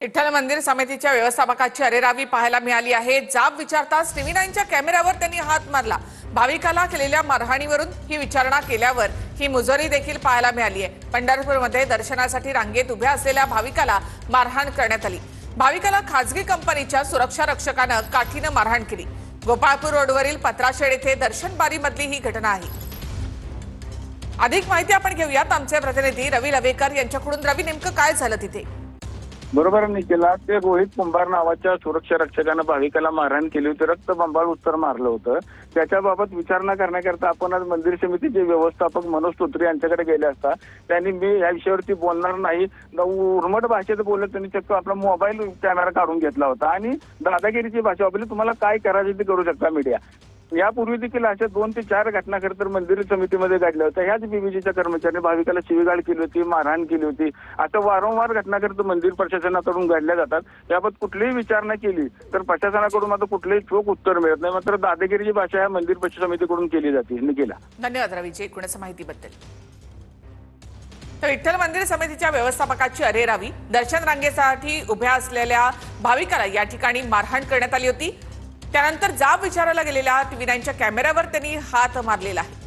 विठ्ठल मंदिर समितीच्या व्यवस्थापकाची अरेरावी पाहायला मिळाली आहे। जाब विचारताच टीव्ही 9च्या कॅमेऱ्यावर त्यांनी हात मारला। भाविकाला केलेल्या मारहाणीवरून ही विचारणा केल्यावर ही मुजोरी देखील पाहायला मिळाली आहे। पंढरपूरमध्ये दर्शनासाठी रांगेत उभ्या असलेल्या भाविकाला मारहाण करण्यात आली। भाविकाला खासगी कंपनीच्या सुरक्षा रक्षकाने काठीने मारहाण केली। गोपाळपूर रोडवरील पत्राशेड येथे दर्शन बारीमधली ही घटना आहे। अधिक माहिती आपण घेऊयात आमचे प्रतिनिधी रवी लवेकर यांच्याकडून। रवी, नेमकं काय झालं तिथे? बरोबर निखिला, ते रोहित कुंभार नावाच्या सुरक्षा रक्षकाने भाविकाला मारहाण केली होती, रक्तबंबाळ उत्तर मारलं होतं। त्याच्याबाबत विचारणा करण्याकरता आपण आज मंदिर समितीचे व्यवस्थापक मनोज तोत्रे यांच्याकडे गेले असता त्यांनी मी या विषयावरती बोलणार नाही, उर्मट भाषेत बोलत त्यांनी चक्क आपला मोबाईल कॅमेरा काढून घेतला होता आणि दादागिरीची भाषा वापरली। तुम्हाला काय करायचं ते करू शकता मीडिया। यापूर्वी देखील अशा 2 ते 4 घटना खरं तर मंदिर समितीमध्ये घडल्या होत्या। ह्याच बीबीजीच्या कर्मचाऱ्यांनी भाविकाला शिवीगाळ केली होती, मारहाण केली होती। आता वारंवार घटना खरं तर मंदिर प्रशासनाकडून घडल्या जातात। याबाबत कुठलीही विचारणा केली तर प्रशासनाकडून आता कुठलेही चोख उत्तर मिळत नाही, मात्र दादागिरीची भाषा या मंदिर प्रशासन समितीकडून केली जाते। निखिला, धन्यवाद रवीजी एकूणच माहितीबद्दल। तर विठ्ठल मंदिर समितीच्या व्यवस्थापकाची अरेरावी, दर्शन रांगेसाठी उभ्या असलेल्या भाविकाला या ठिकाणी मारहाण करण्यात आली होती। त्यानंतर जाब विचारायला गेलेल्या टीव्ही 9च्या कॅमेऱ्यावर त्यांनी हात मारलेला आहे।